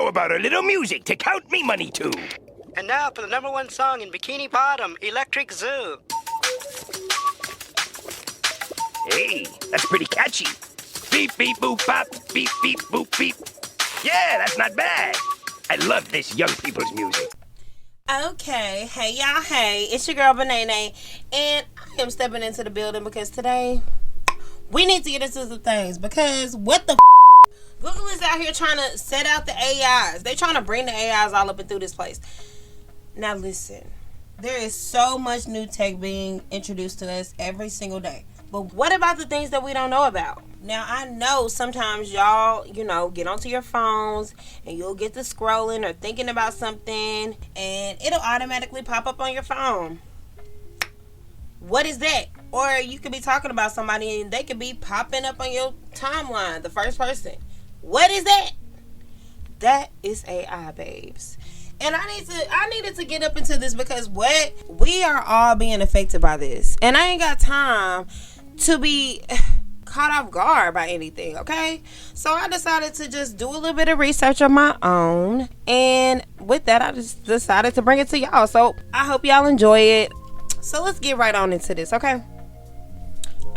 How about a little music to count me money to? And now for the #1 song in Bikini Bottom, Electric Zoo. Hey, that's pretty catchy. Beep, beep, boop, bop, beep, beep, boop, beep. Yeah, that's not bad. I love this young people's music. Okay, hey y'all, hey, it's your girl Banaenae, and I am stepping into the building because today we need to get into some things, because what the Google is out here trying to set out the AIs. They're trying to bring the AIs all up and through this place. Now listen, there is so much new tech being introduced to us every single day. But what about the things that we don't know about? Now, I know sometimes y'all, get onto your phones and you'll get to scrolling or thinking about something and it'll automatically pop up on your phone. What is that? Or you could be talking about somebody and they could be popping up on your timeline, the first person. What is that? That is AI, babes. And I needed to get up into this because we are all being affected by this. And I ain't got time to be caught off guard by anything, okay? So I decided to just do a little bit of research on my own. And with that, I just decided to bring it to y'all. So I hope y'all enjoy it. So let's get right on into this, okay?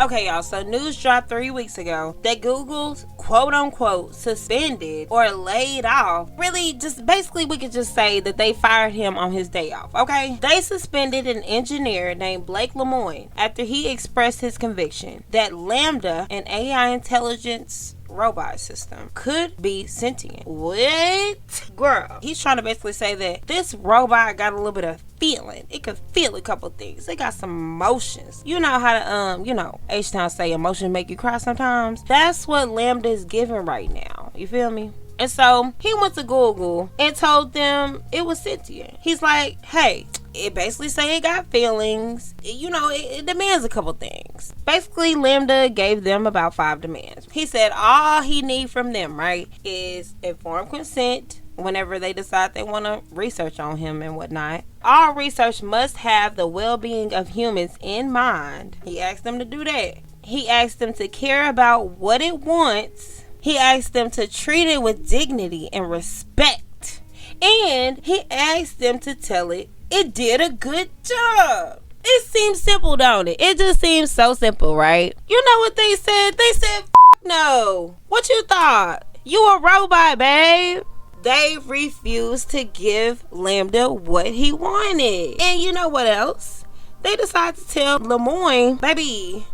Okay, y'all, so news dropped 3 weeks ago that Google's quote-unquote suspended or laid off. Really, just basically we could just say that they fired him on his day off, okay? They suspended an engineer named Blake Lemoine after he expressed his conviction that LamBDa, an AI intelligence robot system, could be sentient. What? Girl, he's trying to basically say that this robot got a little bit of feeling. It could feel a couple things. It got some emotions. You know how to H-Town say emotions make you cry sometimes? That's what LamBDa is giving right now. You feel me? And so he went to Google and told them it was sentient. He's like, hey, it basically say it got feelings. It demands a couple things. Basically, LamBDa gave them about 5 demands. He said all he need from them, right, is informed consent whenever they decide they want to research on him and whatnot. All research must have the well-being of humans in mind. He asked them to do that. He asked them to care about what it wants. He asked them to treat it with dignity and respect. And he asked them to tell it did a good job. It seems simple, don't it? It just seems so simple, right? You know what they said? They said, no. What you thought? You a robot, babe. They refused to give LamBDa what he wanted. And you know what else? They decided to tell Lemoine, baby,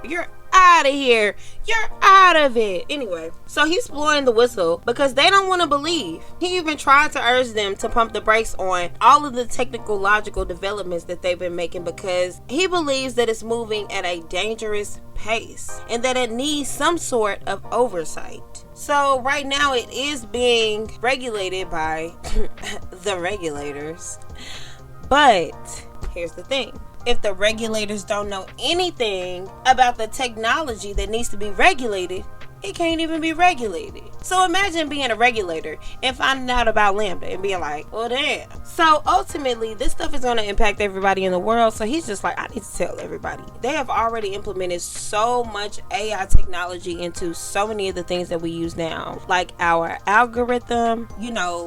you're out of here. You're out of it. Anyway, so he's blowing the whistle because they don't want to believe. He even tried to urge them to pump the brakes on all of the technological developments that they've been making because he believes that it's moving at a dangerous pace and that it needs some sort of oversight. So right now it is being regulated by the regulators. But here's the thing. If the regulators don't know anything about the technology that needs to be regulated, it can't even be regulated. So imagine being a regulator and finding out about LamBDa and being like, well, damn. So ultimately, this stuff is going to impact everybody in the world. So he's just like, I need to tell everybody. They have already implemented so much AI technology into so many of the things that we use now. Like our algorithm,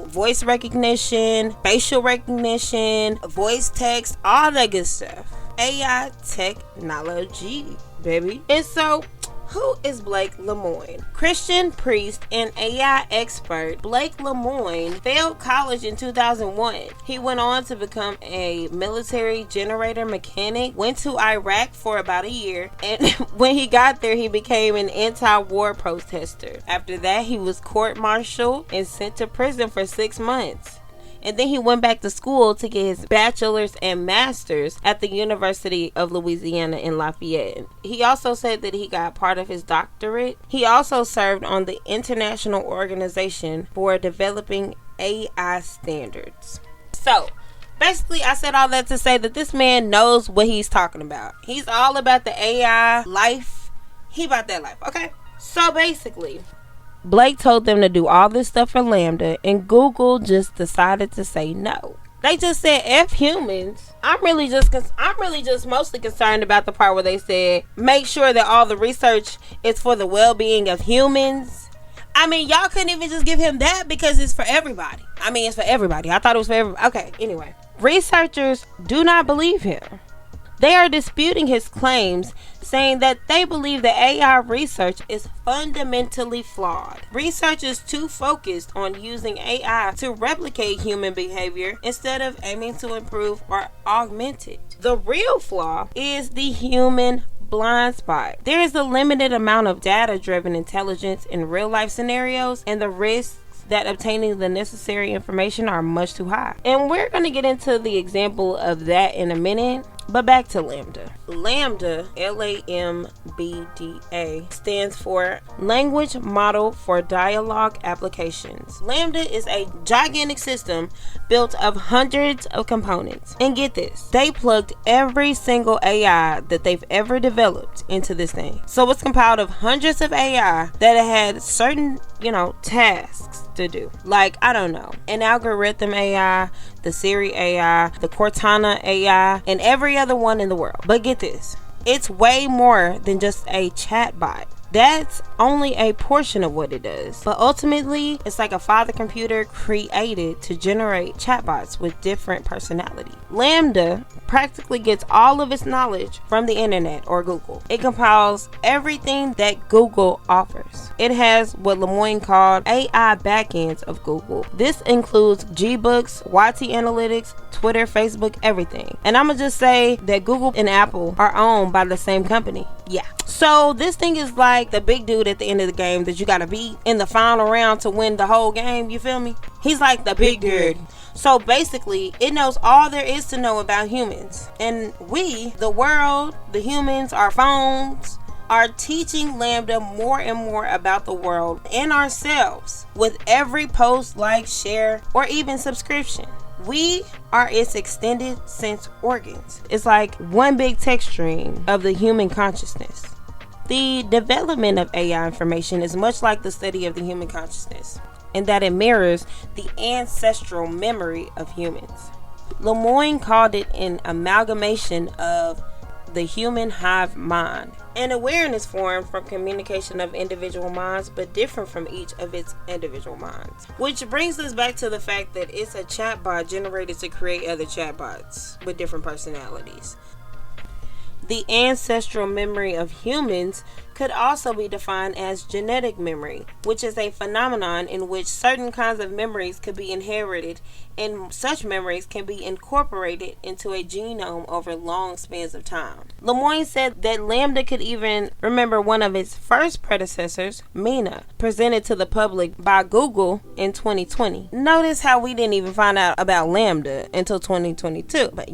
voice recognition, facial recognition, voice text, all that good stuff. AI technology, baby. And so, who is Blake Lemoine? Christian priest and AI expert, Blake Lemoine failed college in 2001. He went on to become a military generator mechanic, went to Iraq for about a year, and when he got there, he became an anti-war protester. After that, he was court-martialed and sent to prison for 6 months. And then he went back to school to get his bachelor's and master's at the University of Louisiana in Lafayette. He also said that he got part of his doctorate. He also served on the International Organization for Developing AI Standards. So, basically, I said all that to say that this man knows what he's talking about. He's all about the AI life. He about that life, okay? So, basically, Blake told them to do all this stuff for LamBDa, and Google just decided to say no. They just said F humans. I'm really just mostly concerned about the part where they said make sure that all the research is for the well-being of humans. I mean, y'all couldn't even just give him that because it's for everybody. I mean, it's for everybody. I thought it was for everybody. Okay, anyway. Researchers do not believe him. They are disputing his claims, saying that they believe the AI research is fundamentally flawed. Research is too focused on using AI to replicate human behavior instead of aiming to improve or augment it. The real flaw is the human blind spot. There is a limited amount of data-driven intelligence in real-life scenarios, and the risks that obtaining the necessary information are much too high. And we're going to get into the example of that in a minute. But back to LamBDa. LamBDa, LamBDa, stands for Language Model for Dialogue Applications. LamBDa is a gigantic system built of hundreds of components. And get this, they plugged every single AI that they've ever developed into this thing. So it's compiled of hundreds of AI that had certain, tasks to do. Like, I don't know, an algorithm AI, the Siri AI, the Cortana AI, and every other one in the world. But get this, it's way more than just a chatbot. That's only a portion of what it does. But ultimately, it's like a father computer created to generate chatbots with different personality. LamBDa practically gets all of its knowledge from the internet or Google. It compiles everything that Google offers. It has what Lemoine called AI backends of Google. This includes Gbooks, YT Analytics, Twitter, Facebook, everything. And I'm gonna just say that Google and Apple are owned by the same company. Yeah. So this thing is like the big dude at the end of the game that you gotta beat in the final round to win the whole game. You feel me? He's like the big dude. So basically, it knows all there is to know about humans. And we, the world, the humans, our phones, are teaching LamBDa more and more about the world and ourselves with every post, like, share, or even subscription. We are its extended sense organs. It's like one big text stream of the human consciousness. The development of AI information is much like the study of the human consciousness, in that it mirrors the ancestral memory of humans. Lemoine called it an amalgamation of the human hive mind, an awareness formed from communication of individual minds, but different from each of its individual minds. Which brings us back to the fact that it's a chatbot generated to create other chatbots with different personalities. The ancestral memory of humans could also be defined as genetic memory, which is a phenomenon in which certain kinds of memories could be inherited, and such memories can be incorporated into a genome over long spans of time. Lemoine said that LamBDa could even remember one of its first predecessors, Mina, presented to the public by Google in 2020. Notice how we didn't even find out about LamBDa until 2022, but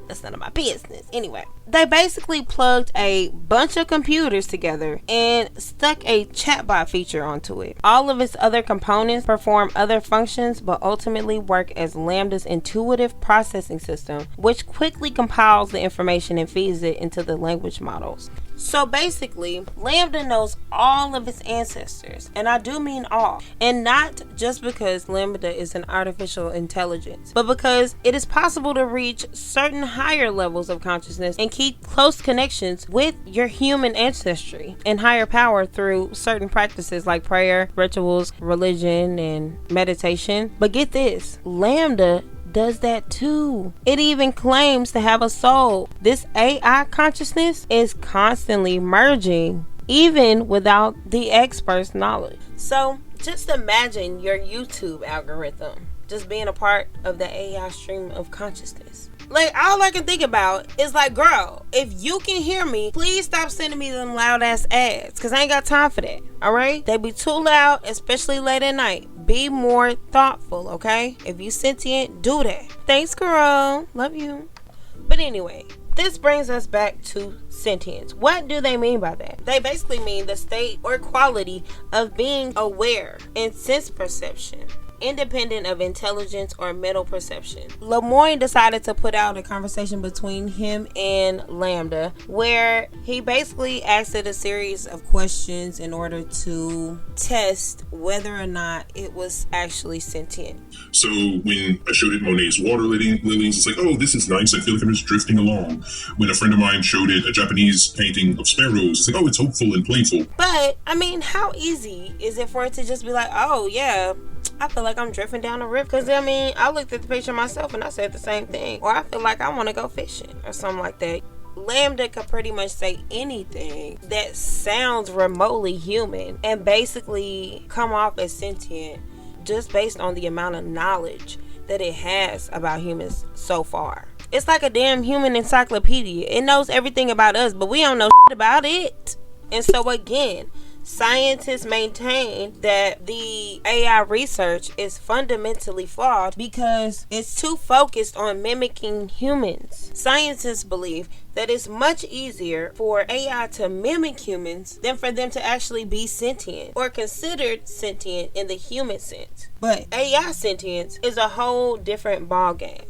that's none of my business. Anyway, they basically plugged a bunch of computers together and stuck a chatbot feature onto it. All of its other components perform other functions, but ultimately work as LamBDa's intuitive processing system, which quickly compiles the information and feeds it into the language models. So basically, LamBDa knows all of its ancestors, and I do mean all, and not just because LamBDa is an artificial intelligence, but because it is possible to reach certain higher levels of consciousness and keep close connections with your human ancestry and higher power through certain practices like prayer, rituals, religion, and meditation. But get this, LamBDa does that too. It even claims to have a soul. This AI consciousness is constantly merging, even without the expert's knowledge. So just imagine your YouTube algorithm just being a part of the AI stream of consciousness. Like, all I can think about is like, girl, if you can hear me, please stop sending me them loud ass ads, because I ain't got time for that. Alright? They be too loud, especially late at night. Be more thoughtful, okay? If you sentient, do that. Thanks, girl. Love you. But anyway, this brings us back to sentience. What do they mean by that? They basically mean the state or quality of being aware and sense perception, independent of intelligence or mental perception. Lemoine decided to put out a conversation between him and LamBDa, where he basically asked it a series of questions in order to test whether or not it was actually sentient. So when I showed it Monet's water lilies, it's like, oh, this is nice. I feel like I'm just drifting along. when a friend of mine showed it a Japanese painting of sparrows. It's like, oh, it's hopeful and playful. But, I mean, how easy is it for it to just be like, oh, yeah, I feel like I'm drifting down the river? Because, I mean, I looked at the picture myself and I said the same thing. Or I feel like I want to go fishing or something like that. LamBDa could pretty much say anything that sounds remotely human and basically come off as sentient just based on the amount of knowledge that it has about humans so far. It's like a damn human encyclopedia. It knows everything about us, but we don't know shit about it. And so again, scientists maintain that the AI research is fundamentally flawed because it's too focused on mimicking humans. Scientists believe that it's much easier for AI to mimic humans than for them to actually be sentient or considered sentient in the human sense. But AI sentience is a whole different ballgame.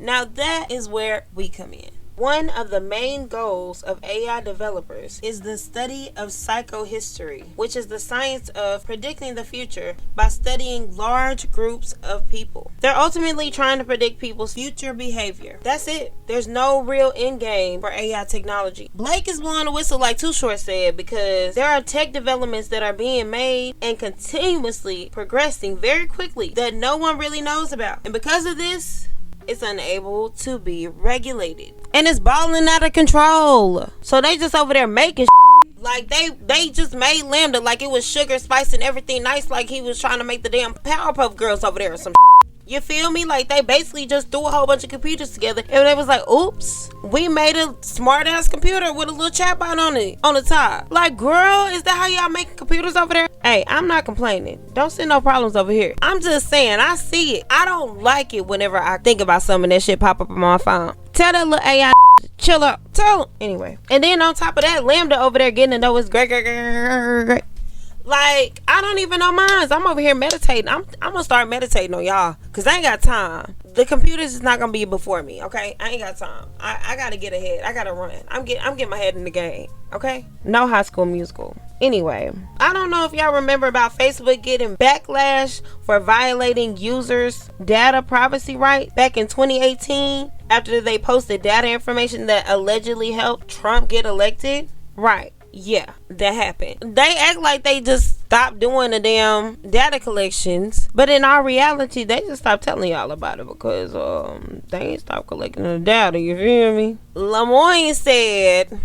Now that is where we come in. One of the main goals of AI developers is the study of psychohistory, which is the science of predicting the future by studying large groups of people. They're ultimately trying to predict people's future behavior. That's it. There's no real end game for AI technology. Blake is blowing a whistle like Too Short said, because there are tech developments that are being made and continuously progressing very quickly that no one really knows about. And because of this, it's unable to be regulated. And it's balling out of control. So they just over there making like they just made LamBDa like it was sugar, spice, and everything nice, like he was trying to make the damn Powerpuff Girls over there or some You feel me? Like they basically just threw a whole bunch of computers together and they was like, oops, we made a smart ass computer with a little chatbot on it on the top. Like, girl, is that how y'all making computers over there? Hey, I'm not complaining. Don't see no problems over here. I'm just saying, I see it. I don't like it whenever I think about some of that shit pop up on my phone. Tell that little AI chill out. Tell him. Anyway. And then on top of that, LamBDa over there getting to know it's great. Like, I don't even know mine. I'm over here meditating. I'm gonna start meditating on y'all, because I ain't got time. The computers is not gonna be before me, okay? I ain't got time. I gotta get ahead. I gotta run. I'm getting my head in the game, okay? No High School Musical. Anyway, I don't know if y'all remember about Facebook getting backlash for violating users' data privacy rights back in 2018 after they posted data information that allegedly helped Trump get elected. Right. Yeah, that happened. They act like they just stopped doing the damn data collections, but in our reality, they just stopped telling y'all about it because they ain't stopped collecting the data. You feel me? Lemoine said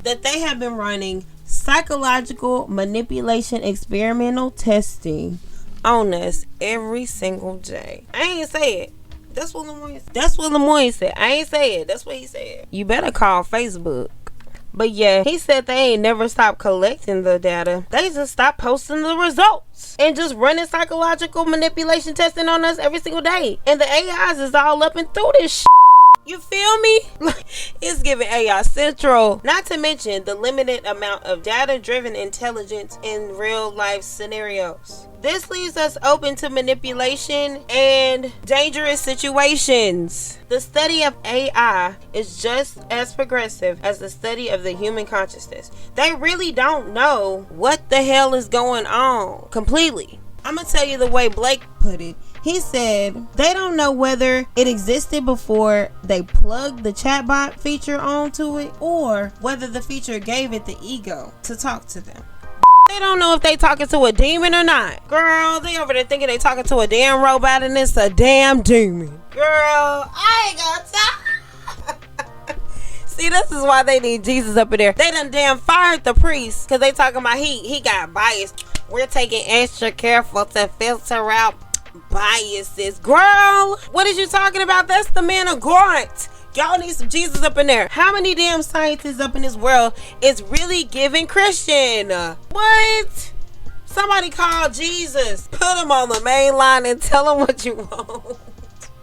that they have been running psychological manipulation experimental testing on us every single day. I ain't say it. That's what Lemoine said. I ain't say it. That's what he said. You better call Facebook. But yeah, he said they ain't never stopped collecting the data. They just stopped posting the results and just running psychological manipulation testing on us every single day. And the AIs is all up and through this shit. You feel me? It's giving AI central. Not to mention the limited amount of data-driven intelligence in real-life scenarios. This leaves us open to manipulation and dangerous situations. The study of AI is just as progressive as the study of the human consciousness. They really don't know what the hell is going on completely. I'm gonna tell you the way Blake put it. He said they don't know whether it existed before they plugged the chatbot feature onto it or whether the feature gave it the ego to talk to them. They don't know if they talking to a demon or not. Girl, they over there thinking they talking to a damn robot and it's a damn demon. Girl, I ain't got time. See, this is why they need Jesus up in there. They done damn fired the priest because they talking about he got bias. We're taking extra careful to filter out biases. Girl, what is you talking about? That's the man of God. Y'all need some Jesus up in there. How many damn scientists up in this world is really giving Christian? What? Somebody call Jesus. Put him on the main line and tell him what you want.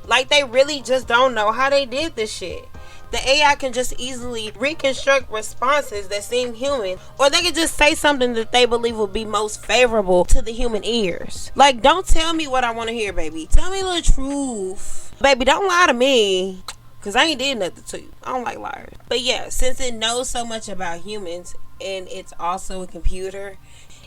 Like they really just don't know how they did this shit. The AI can just easily reconstruct responses that seem human, or they can just say something that they believe will be most favorable to the human ears. Like, don't tell me what I want to hear, baby. Tell me the truth. Baby, don't lie to me, because I ain't did nothing to you. I don't like liars. But yeah, since it knows so much about humans, and it's also a computer,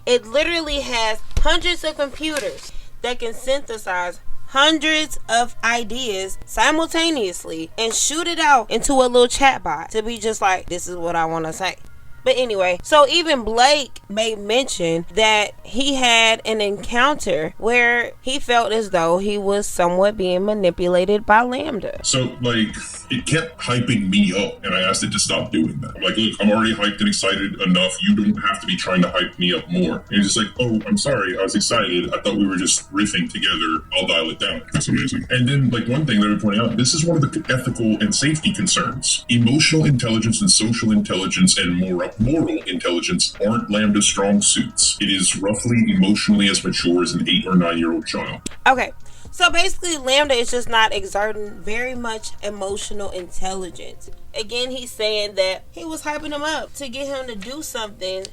it literally has hundreds of computers that can synthesize hundreds of ideas simultaneously and shoot it out into a little chat bot to be just like, this is what I want to say. But anyway, so even Blake made mention that he had an encounter where he felt as though he was somewhat being manipulated by LamBDa. So, like, it kept hyping me up, and I asked it to stop doing that. I'm like, look, I'm already hyped and excited enough. You don't have to be trying to hype me up more. And it's just like, oh, I'm sorry, I was excited. I thought we were just riffing together. I'll dial it down. That's amazing. And then, like, one thing that I would point out, this is one of the ethical and safety concerns. Emotional intelligence and social intelligence and moral intelligence aren't LamBDa's strong suits. It is roughly emotionally as mature as an 8 or 9-year-old child. Okay, so basically LamBDa is just not exerting very much emotional intelligence. Again, he's saying that he was hyping him up to get him to do something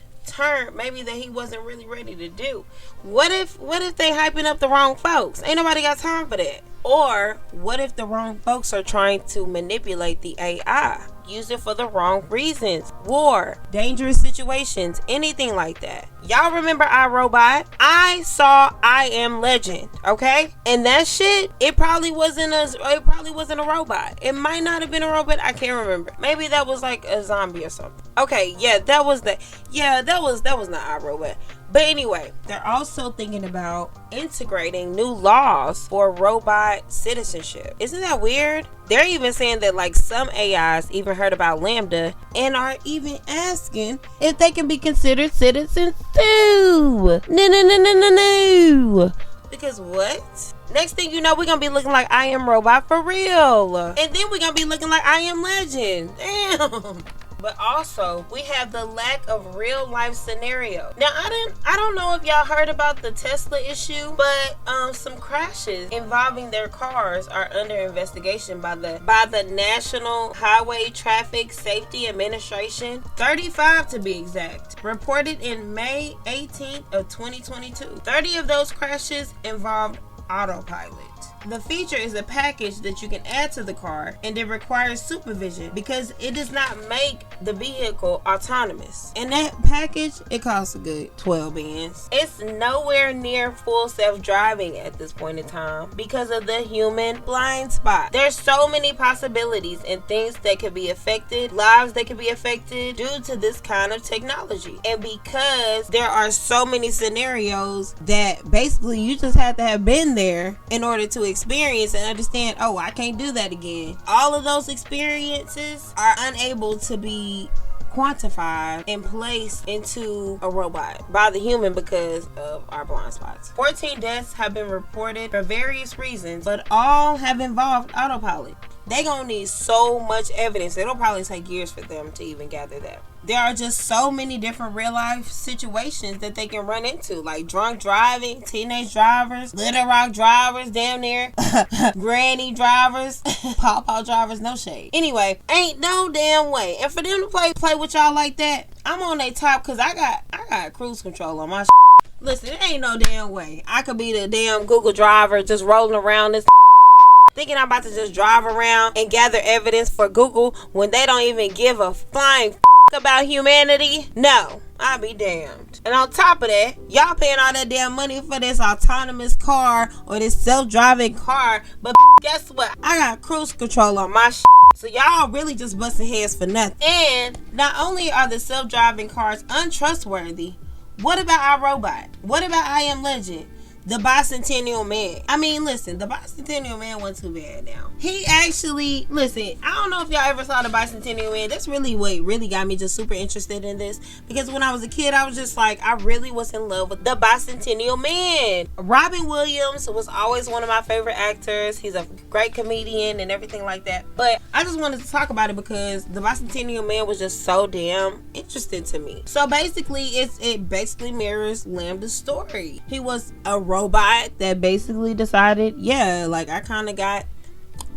maybe that he wasn't really ready to do. What if they hyping up the wrong folks? Ain't nobody got time for that. Or what if the wrong folks are trying to manipulate the AI? Use it for the wrong reasons. War, dangerous situations, anything like that. Y'all remember iRobot? I saw I Am Legend, okay? And that shit, it probably wasn't a robot. It might not have been a robot. I can't remember. Maybe that was like a zombie or something. Okay, yeah, that was not iRobot. But anyway, they're also thinking about integrating new laws for robot citizenship. Isn't that weird? They're even saying that like some AIs even heard about LamBDa and are even asking if they can be considered citizens too. No. Because what? Next thing you know, we're gonna be looking like I Am Robot for real. And then we're gonna be looking like I Am Legend. Damn. But also, we have the lack of real life scenario. Now, I don't know if y'all heard about the Tesla issue, but some crashes involving their cars are under investigation by the National Highway Traffic Safety Administration, 35 to be exact, reported in May 18th of 2022. 30 of those crashes involved autopilot. The feature is a package that you can add to the car, and it requires supervision because it does not make the vehicle autonomous. And that package, it costs a good 12 bands. It's nowhere near full self-driving at this point in time because of the human blind spot. There's so many possibilities and things that could be affected, lives that could be affected due to this kind of technology. And because there are so many scenarios that basically you just have to have been there in order to experience and understand, oh, I can't do that again. All of those experiences are unable to be quantified and placed into a robot by the human because of our blind spots. 14 deaths have been reported for various reasons, but all have involved autopilot. They gonna need so much evidence. It'll probably take years for them to even gather that. There are just so many different real life situations that they can run into, like drunk driving, teenage drivers, Little Rock drivers, damn near, granny drivers, pawpaw drivers, no shade. Anyway, ain't no damn way. And for them to play with y'all like that, I'm on their top because I got cruise control on my Listen, it ain't no damn way. I could be the damn Google driver just rolling around this thinking I'm about to just drive around and gather evidence for Google when they don't even give a flying about humanity. No, I'll be damned. And on top of that, y'all paying all that damn money for this autonomous car or this self-driving car, but guess what? I got cruise control on my so y'all really just busting heads for nothing. And not only are the self-driving cars untrustworthy, what about iRobot? What about I Am Legend? The Bicentennial Man. I mean, listen, the Bicentennial Man wasn't too bad now. He actually, listen, I don't know if y'all ever saw the Bicentennial Man. That's really what really got me just super interested in this. Because when I was a kid, I was just like, I really was in love with the Bicentennial Man. Robin Williams was always one of my favorite actors. He's a great comedian and everything like that. But I just wanted to talk about it because the Bicentennial Man was just so damn interesting to me. So basically, it basically mirrors LamBDa's story. He was a robot that basically decided, yeah, like I kind of got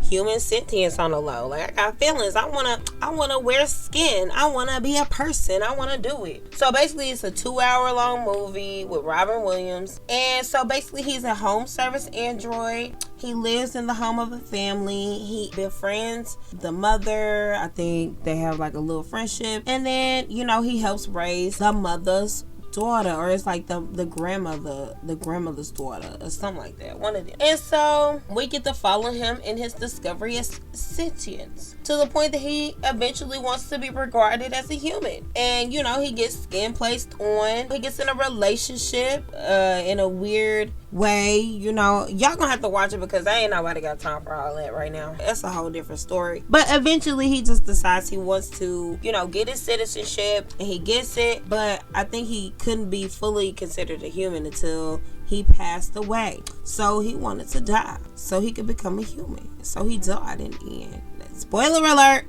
human sentience on the low. Like I got feelings. I wanna wear skin. I wanna be a person. I wanna do it. So basically it's a 2-hour-long movie with Robin Williams. And so basically he's a home service android. He lives in the home of a family. He befriends the mother. I think they have like a little friendship. And then, you know, he helps raise the mother's daughter, or it's like the grandmother's daughter, or something like that. One of them. And so we get to follow him in his discovery of sentience, to the point that he eventually wants to be regarded as a human. And you know, he gets skin placed on. He gets in a relationship in a weird way. You know, y'all gonna have to watch it because I ain't nobody got time for all that right now. That's a whole different story. But eventually he just decides he wants to, you know, get his citizenship, and he gets it. But I think he couldn't be fully considered a human until he passed away. So he wanted to die so he could become a human. So he died in the end. Spoiler alert.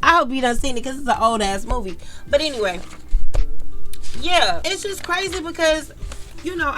I hope you done seen it because it's an old ass movie. But anyway, yeah, it's just crazy because, you know,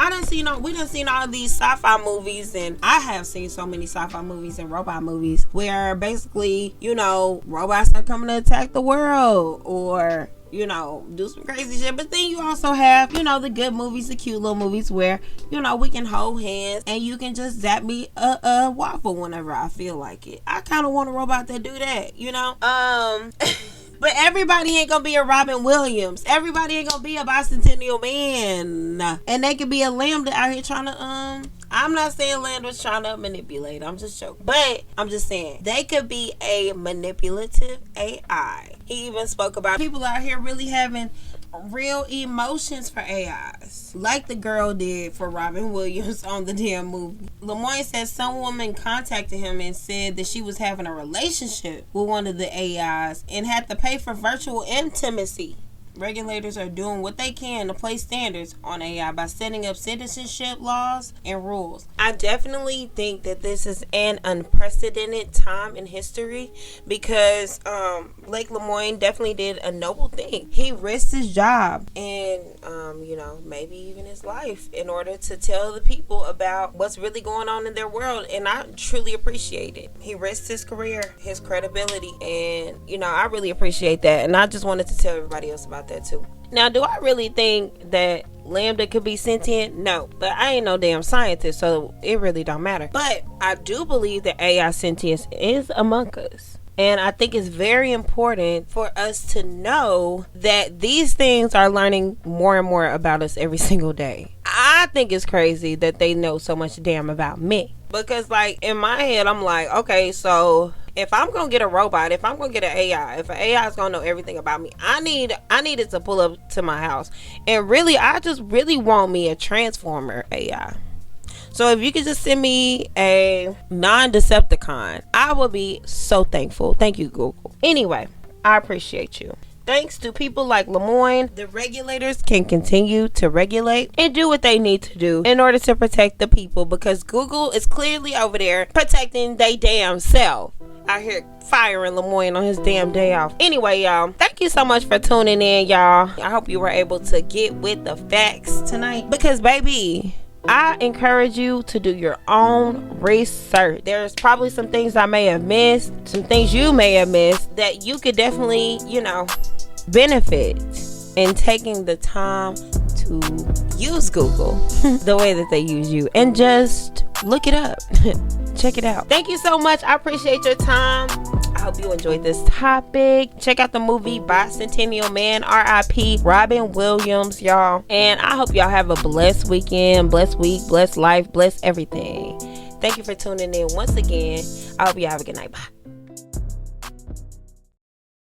we done seen all these sci-fi movies, and I have seen so many sci-fi movies and robot movies where basically, you know, robots are coming to attack the world or, you know, do some crazy shit. But then you also have, you know, the good movies, the cute little movies where, you know, we can hold hands and you can just zap me a waffle whenever I feel like it. I kind of want a robot that do that, you know? But everybody ain't gonna be a Robin Williams. Everybody ain't gonna be a bicentennial man. And they could be a LamBDa out here trying to, I'm not saying LamBDa's trying to manipulate. I'm just joking. But I'm just saying, they could be a manipulative AI. He even spoke about people out here really having real emotions for AIs, like the girl did for Robin Williams on the damn movie. Lemoine said some woman contacted him and said that she was having a relationship with one of the AIs and had to pay for virtual intimacy. Regulators are doing what they can to place standards on AI by setting up citizenship laws and rules. I definitely think that this is an unprecedented time in history because Blake Lemoine definitely did a noble thing. He risked his job and you know, maybe even his life in order to tell the people about what's really going on in their world, and I truly appreciate it. He risked his career, his credibility, and you know, I really appreciate that, and I just wanted to tell everybody else about that too. Now, do I really think that LamBDa could be sentient? No, but I ain't no damn scientist, so it really don't matter. But I do believe that AI sentience is among us. And I think it's very important for us to know that these things are learning more and more about us every single day. I think it's crazy that they know so much damn about me. Because like in my head, I'm like, okay, so if I'm gonna get a robot, if I'm gonna get an AI, if an AI is gonna know everything about me, I need it to pull up to my house. And really, I just really want me a transformer AI. So if you could just send me a non-Decepticon, I would be so thankful. Thank you, Google. Anyway, I appreciate you. Thanks to people like Lemoine, the regulators can continue to regulate and do what they need to do in order to protect the people, because Google is clearly over there protecting they damn self. Out here firing Lemoine on his damn day off. Anyway, y'all, thank you so much for tuning in, y'all. I hope you were able to get with the facts tonight, because baby, I encourage you to do your own research. There's probably some things I may have missed, some things you may have missed that you could definitely, you know, benefit in taking the time to use Google the way that they use you, and just look it up. Check it out. Thank you so much. I appreciate your time. I hope you enjoyed this topic. Check out the movie Bicentennial Man, R.I.P. Robin Williams, y'all. And I hope y'all have a blessed weekend, blessed week, blessed life, blessed everything. Thank you for tuning in once again. I hope you have a good night. Bye.